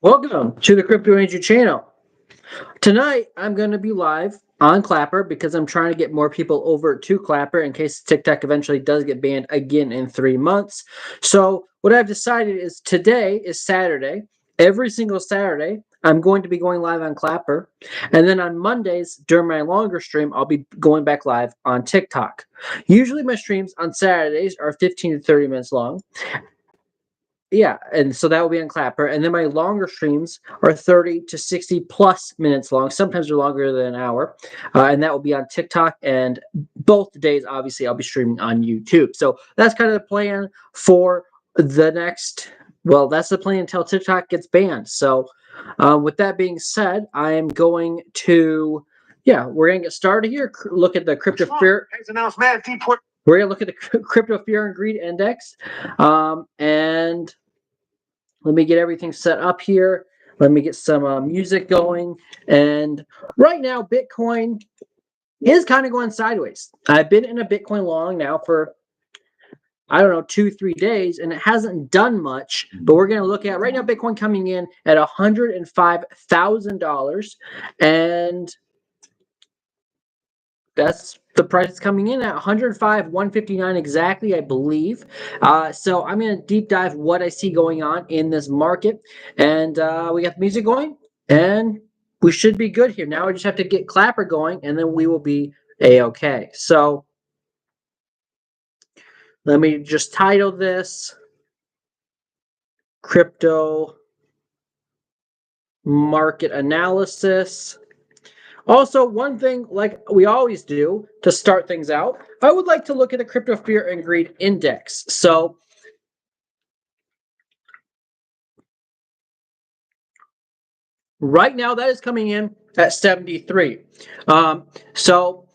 Welcome to the Crypto Ranger channel. Tonight, I'm going to be live on Clapper because I'm trying to get more people over to Clapper in case TikTok eventually does get banned again in 3 months. So what I've decided is today is Saturday. Every single Saturday, I'm going to be going live on Clapper. And then on Mondays, during my longer stream, I'll be going back live on TikTok. Usually my streams on Saturdays are 15 to 30 minutes long. Yeah, and so that will be on Clapper. And then my longer streams are 30 to 60 plus minutes long. Sometimes they're longer than an hour. And that will be on TikTok. And both days, obviously, I'll be streaming on YouTube. So that's kind of the plan for the next. Well, that's the plan until TikTok gets banned. So with that being said, I am going to. Yeah, we're going to get started here. Look at the crypto fear. We're going to look at the crypto fear and greed index. And let me get everything set up here. Let me get some music going. And right now, Bitcoin is kind of going sideways. I've been in a Bitcoin long now for, I don't know, 2-3 days, and it hasn't done much. But we're going to look at right now Bitcoin coming in at $105,000. And that's the price coming in at 105,159 exactly, I believe. So I'm going to deep dive what I see going on in this market. And we got the music going, and we should be good here. Now we just have to get Clapper going, and then we will be A-okay. So let me just title this Crypto Market Analysis. Also, one thing, like we always do to start things out, I would like to look at the crypto fear and greed index. So right now that is coming in at 73. So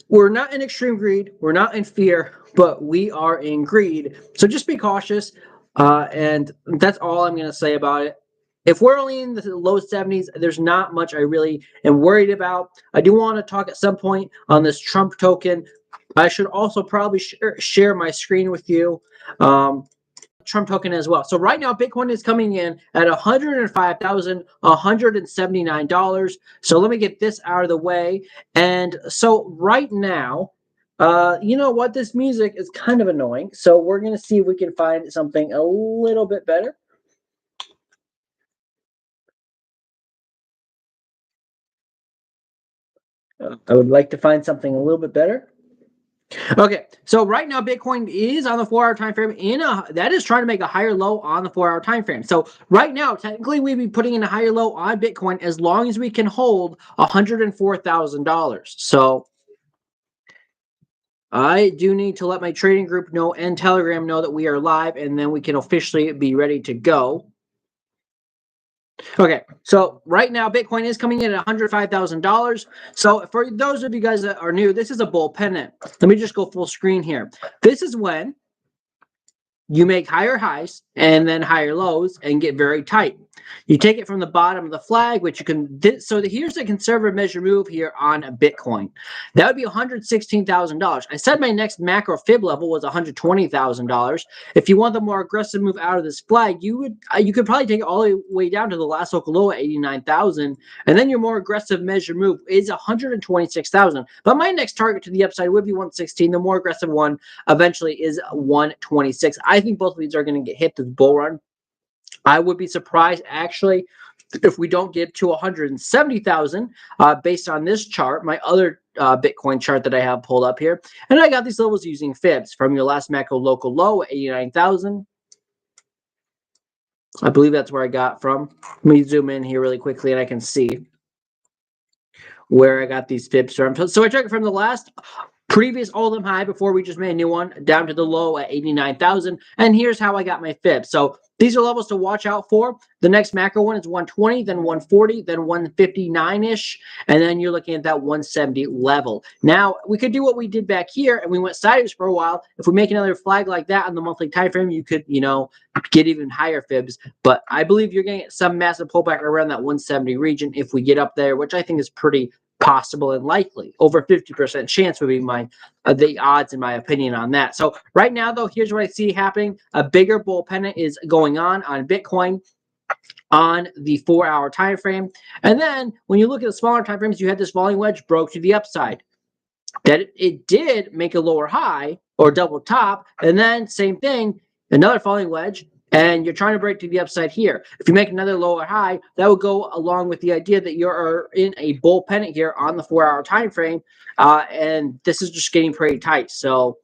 we're not in extreme greed, we're not in fear, but we are in greed. So just be cautious. And that's all I'm going to say about it. If we're only in the low 70s, there's not much I really am worried about. I do want to talk at some point on this Trump token. I should also probably share my screen with you. Trump token as well. So right now, Bitcoin is coming in at $105,179. So let me get this out of the way. And so right now, you know what? This music is kind of annoying. So we're going to see if we can find something a little bit better. I would like to find something a little bit better. Okay, so right now Bitcoin is on the 4-hour time frame that is trying to make a higher low on the 4-hour time frame. So right now, technically, we'd be putting in a higher low on Bitcoin as long as we can hold $104,000. So I do need to let my trading group know and Telegram know that we are live, and then we can officially be ready to go. Okay, so right now Bitcoin is coming in at $105,000. So for those of you guys that are new, this is a bull pennant. Let me just go full screen here. This is when you make higher highs and then higher lows and get very tight. You take it from the bottom of the flag, which you can. So here's the conservative measure move here on Bitcoin. That would be $116,000. I said my next macro fib level was $120,000. If you want the more aggressive move out of this flag, you could probably take it all the way down to the last local low at 89,000, and then your more aggressive measure move is 126,000. But my next target to the upside would be 116. The more aggressive one eventually is 126. I think both of these are going to get hit this bull run. I would be surprised, actually, if we don't get to 170,000 based on this chart, my other Bitcoin chart that I have pulled up here. And I got these levels using fibs from your last macro local low at 89,000. I believe that's where I got from. Let me zoom in here really quickly and I can see where I got these fibs from. So I took it from the last previous all-time high before we just made a new one down to the low at 89,000. And here's how I got my fib. So these are levels to watch out for. The next macro one is 120, then 140, then 159-ish, and then you're looking at that 170 level. Now, we could do what we did back here, and we went sideways for a while. If we make another flag like that on the monthly time frame, you could, get even higher fibs. But I believe you're going to get some massive pullback around that 170 region if we get up there, which I think is pretty possible and likely. Over 50% chance would be the odds, in my opinion, on that. So right now, though, here's what I see happening. A bigger bull pennant is going on Bitcoin. on the 4-hour time frame. And then when you look at the smaller time frames, you had this volume wedge broke to the upside. That it did make a lower high or double top, and then same thing, another falling wedge, and you're trying to break to the upside here. If you make another lower high, that would go along with the idea that you're in a bull pennant here on the 4-hour time frame, and this is just getting pretty tight. So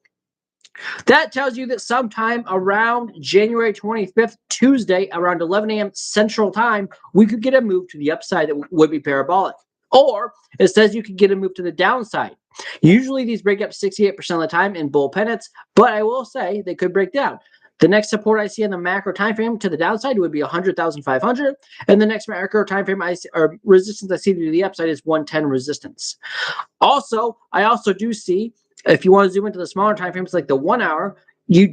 that tells you that sometime around January 25th, Tuesday, around 11 a.m. Central Time, we could get a move to the upside that would be parabolic. Or it says you could get a move to the downside. Usually these break up 68% of the time in bull pennants, but I will say they could break down. The next support I see in the macro time frame to the downside would be 100,500, and the next macro time frame I see, or resistance I see to the upside is 110 resistance. Also, I also do see, if you want to zoom into the smaller time frames like the 1 hour, you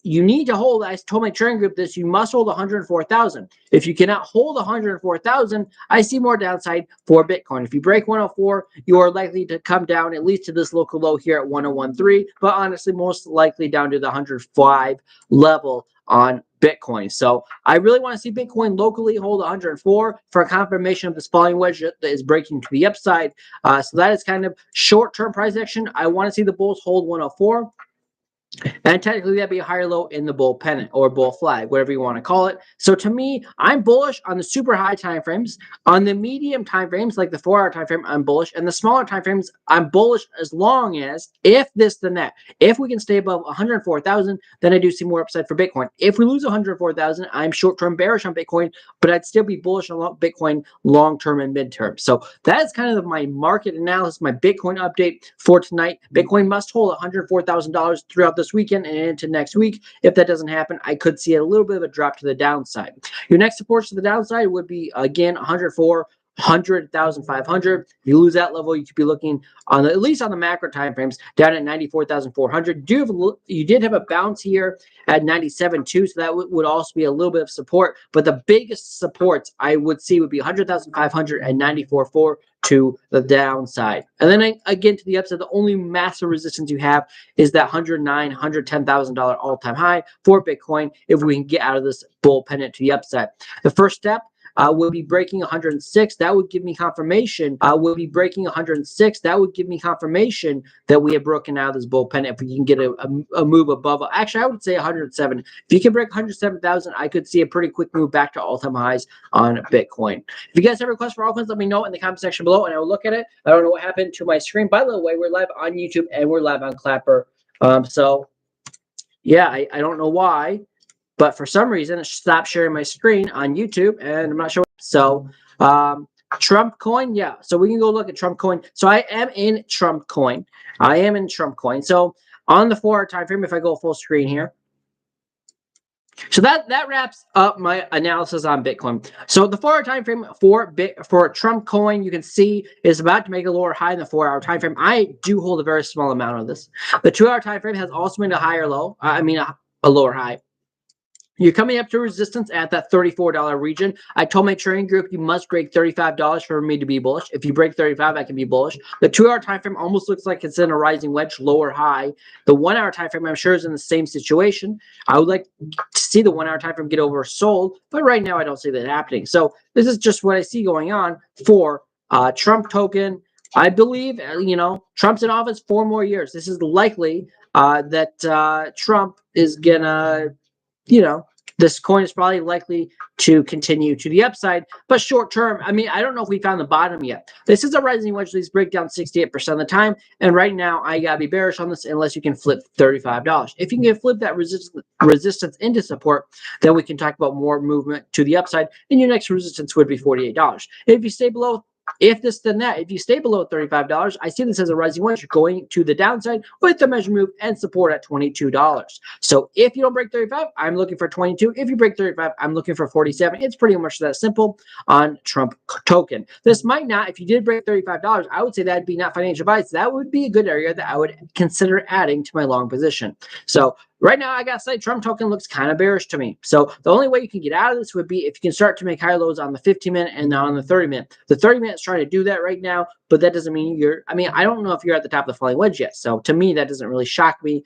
need to hold, I told my trading group this, you must hold 104,000. If you cannot hold 104,000, I see more downside for Bitcoin. If you break 104, you are likely to come down at least to this local low here at 101.3, but honestly most likely down to the 105 level on Bitcoin. So I really want to see Bitcoin locally hold 104 for a confirmation of this volume wedge that is breaking to the upside. So that is kind of short-term price action. I want to see the bulls hold 104. And technically, that'd be a higher low in the bull pennant or bull flag, whatever you want to call it. So to me, I'm bullish on the super high time frames. On the medium time frames, like the 4-hour time frame, I'm bullish. And the smaller time frames, I'm bullish as long as, if this, then that. If we can stay above 104,000, then I do see more upside for Bitcoin. If we lose 104,000, I'm short-term bearish on Bitcoin, but I'd still be bullish on Bitcoin long-term and mid-term. So that is kind of my market analysis, my Bitcoin update for tonight. Bitcoin must hold $104,000 throughout this weekend and into next week. If that doesn't happen, I could see a little bit of a drop to the downside. Your next supports to the downside would be, again, 100,500. If you lose that level, you could be looking on at least on the macro time frames down at 94,400. You did have a bounce here at 97.2, so that would also be a little bit of support. But the biggest supports I would see would be 100,500 and 94.4 to the downside. And then again to the upside, the only massive resistance you have is that $109,000, $110,000 all-time high for Bitcoin if we can get out of this bull pennant to the upside. The first step would be breaking 106. That would give me confirmation. Would be breaking 106. That would give me confirmation that we have broken out of this bull pennant. If we can get a move above, actually, I would say 107. If you can break 107,000, I could see a pretty quick move back to all-time highs on Bitcoin. If you guys have requests for altcoins, let me know in the comment section below, and I will look at it. I don't know what happened to my screen. By the way, we're live on YouTube and we're live on Clapper. So yeah, I don't know why, but for some reason it stopped sharing my screen on YouTube, and I'm not sure. So Trump coin, yeah. So we can go look at Trump coin. So I am in Trump coin. So on the 4-hour time frame, if I go full screen here. So that wraps up my analysis on Bitcoin. So the 4-hour time frame for Trump coin, you can see is about to make a lower high in the 4-hour time frame. I do hold a very small amount of this. The 2-hour time frame has also made a higher low. A lower high. You're coming up to resistance at that $34 region. I told my trading group you must break $35 for me to be bullish. If you break 35, I can be bullish. The 2-hour time frame almost looks like it's in a rising wedge, lower high. The 1-hour time frame, I'm sure, is in the same situation. I would like to see the 1-hour time frame get oversold, but right now I don't see that happening. So this is just what I see going on for Trump token. I believe, Trump's in office 4 more years. This is likely that Trump is gonna, this coin is probably likely to continue to the upside, but short term, I don't know if we found the bottom yet. This is a rising wedge. These break down 68% of the time, and right now I gotta be bearish on this unless you can flip $35. If you can flip that resistance into support, then we can talk about more movement to the upside, and your next resistance would be $48. If you stay below, if you stay below $35, I see this as a rising wedge going to the downside with the measure move and support at $22. So if you don't break 35, I'm looking for 22. If you break 35, I'm looking for 47. It's pretty much that simple on Trump token. This might not, if you did break $35, I would say that'd be not financial advice. That would be a good area that I would consider adding to my long position. So right now, I gotta say, Trump token looks kind of bearish to me. So the only way you can get out of this would be if you can start to make higher lows on the 15-minute and on the 30-minute. The 30-minute is trying to do that right now, but that doesn't mean I don't know if you're at the top of the falling wedge yet. So to me, that doesn't really shock me.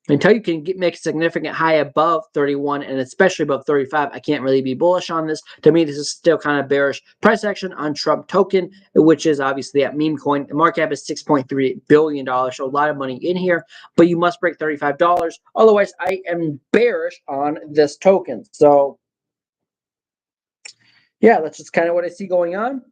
until you can make a significant high above 31 and especially above 35, I can't really be bullish on this. To me, this is still kind of bearish price action on Trump token, which is obviously that meme coin. The market cap is $6.3 billion, so a lot of money in here, but you must break $35. Otherwise, I am bearish on this token. So, yeah, that's just kind of what I see going on.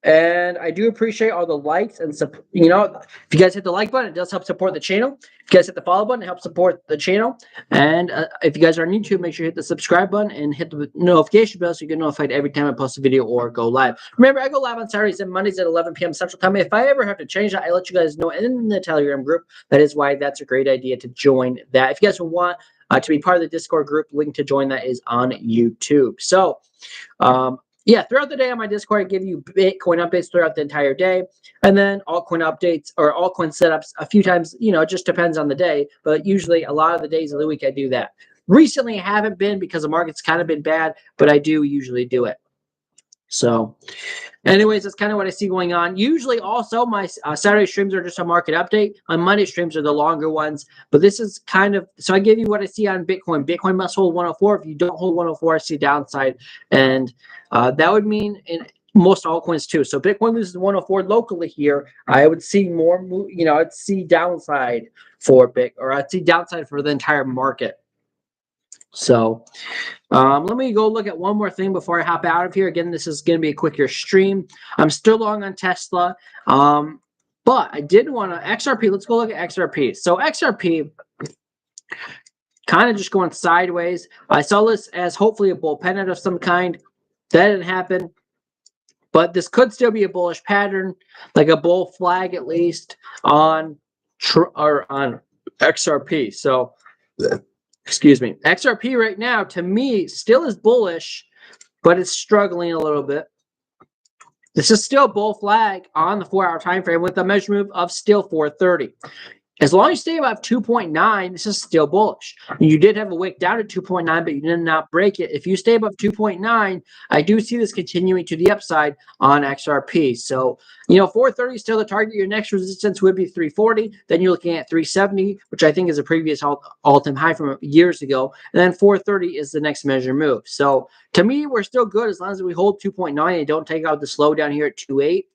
And I do appreciate all the likes and support. You know, if you guys hit the like button, it does help support the channel. If you guys hit the follow button, it helps support the channel. And if you guys are on YouTube, make sure you hit the subscribe button and hit the notification bell so you get notified every time I post a video or go live. Remember, I go live on Saturdays and Mondays at 11 p.m. Central Time. If I ever have to change that, I let you guys know in the Telegram group. That is why that's a great idea to join that. If you guys want to be part of the Discord group, link to join that is on YouTube. So, yeah, throughout the day on my Discord, I give you Bitcoin updates throughout the entire day, and then altcoin updates or altcoin setups a few times. You know, it just depends on the day, but usually a lot of the days of the week I do that. Recently, I haven't been because the market's kind of been bad, but I do usually do it. So, anyways, that's kind of what I see going on. Usually, also, my Saturday streams are just a market update. My Monday streams are the longer ones. But this is kind of, so I give you what I see on Bitcoin. Bitcoin must hold 104. If you don't hold 104, I see downside. And that would mean in most altcoins too. So Bitcoin loses 104 locally here. I would see more, you know, I'd see downside for or I'd see downside for the entire market. So, let me go look at one more thing before I hop out of here. Again, this is going to be a quicker stream. I'm still long on Tesla, but I did want to XRP. Let's go look at XRP. So XRP kind of just going sideways. I saw this as hopefully a bull pennant of some kind. That didn't happen, but this could still be a bullish pattern, like a bull flag at least on XRP. So, excuse me, XRP right now to me still is bullish, but it's struggling a little bit. This is still bull flag on the 4-hour time frame with a measure move of still 430. As long as you stay above 2.9, this is still bullish. You did have a wick down at 2.9, but you did not break it. If you stay above 2.9, I do see this continuing to the upside on XRP. So, you know, 430 is still the target. Your next resistance would be 340. Then you're looking at 370, which I think is a previous all-time high from years ago. And then 430 is the next measure move. So, to me, we're still good as long as we hold 2.9 and don't take out the slowdown here at 2.8.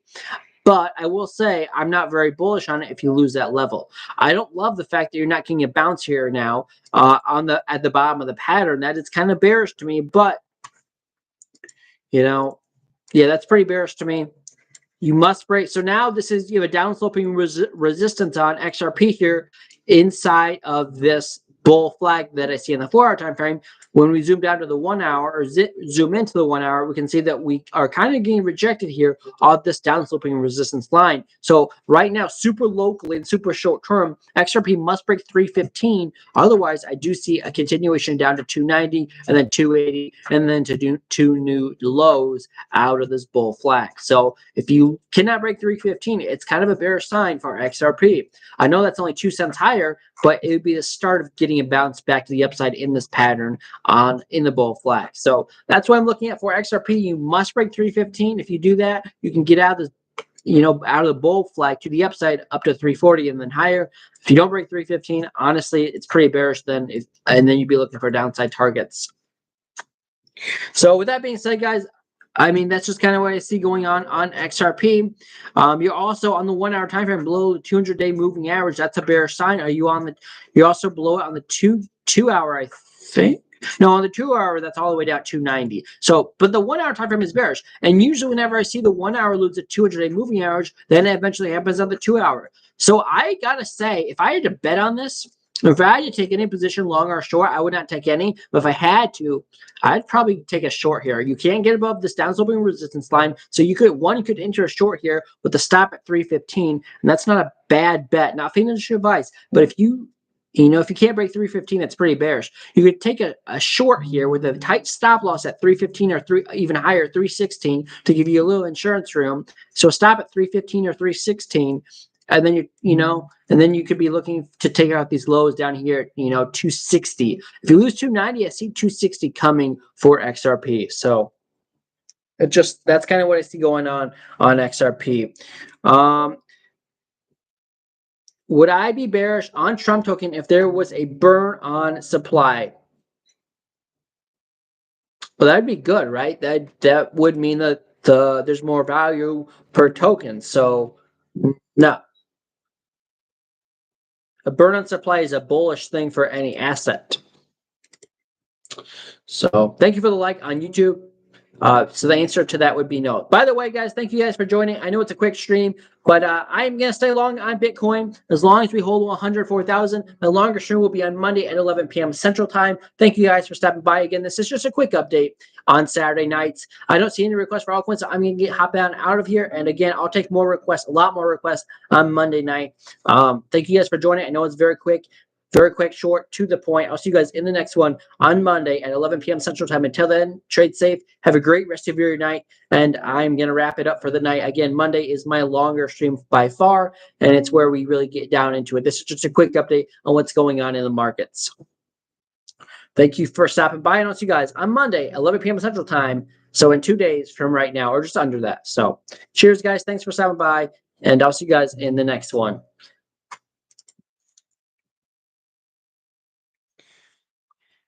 But I will say I'm not very bullish on it if you lose that level. I don't love the fact that you're not getting a bounce here now at the bottom of the pattern. That is kind of bearish to me. But you know, yeah, that's pretty bearish to me. You must break. So now this is you have a downsloping resistance on XRP here inside of this bull flag that I see in the 4-hour time frame. When we zoom down to the 1 hour or zoom into the 1 hour, we can see that we are kind of getting rejected here off this downsloping resistance line. So right now, super locally and super short term, XRP must break 315. Otherwise, I do see a continuation down to 290 and then 280 and then to do 2 new lows out of this bull flag. So if you cannot break 315, it's kind of a bearish sign for XRP. I know that's only 2 cents higher, but it would be the start of getting a bounce back to the upside in this pattern in the bull flag. So that's what I'm looking at for XRP. You must break 315. If you do that, you can get out of the out of the bull flag to the upside up to 340 and then higher. If you don't break 315, honestly, it's pretty bearish then, and then you'd be looking for downside targets. So with that being said, guys, I mean, that's just kind of what I see going on XRP. You're also on the 1 hour time frame below the 200-day moving average. That's a bearish sign. You're also below it on the two hour, I think. No, on the 2 hour, that's all the way down 290. So, but the 1 hour time frame is bearish. And usually whenever I see the 1 hour lose the 200-day moving average, then it eventually happens on the 2 hour. So I gotta say, if I had to bet on this, if I had to take any position long or short, I would not take any. But if I had to, I'd probably take a short here. You can't get above this downsloping resistance line. So you could enter a short here with the stop at 315. And that's not a bad bet. Not financial advice. But if you can't break 315, that's pretty bearish. You could take a short here with a tight stop loss at 315 or even higher, 316 to give you a little insurance room. So stop at 315 or 316. And then you could be looking to take out these lows down here at 260. If you lose 290, I see 260 coming for XRP. So that's kind of what I see going on XRP. Would I be bearish on Trump token if there was a burn on supply? Well, that'd be good, right? That would mean that there's more value per token. So no, a burn on supply is a bullish thing for any asset. So thank you for the like on YouTube. So the answer to that would be no. By the way, guys, thank you guys for joining. I know it's a quick stream, but I'm going to stay long on Bitcoin as long as we hold 104,000. My longer stream will be on Monday at 11 p.m. Central Time. Thank you guys for stopping by again. This is just a quick update on Saturday nights. I don't see any requests for altcoins, so I'm going to hop on out of here. And again, I'll take more requests, a lot more requests on Monday night. Thank you guys for joining. I know it's very quick. Very quick, short, to the point. I'll see you guys in the next one on Monday at 11 p.m. Central Time. Until then, trade safe. Have a great rest of your night. And I'm going to wrap it up for the night. Again, Monday is my longer stream by far, and it's where we really get down into it. This is just a quick update on what's going on in the markets. Thank you for stopping by, and I'll see you guys on Monday, 11 p.m. Central Time. So in 2 days from right now, or just under that. So cheers, guys. Thanks for stopping by, and I'll see you guys in the next one.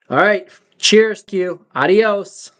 All right. Cheers, Q. Adios.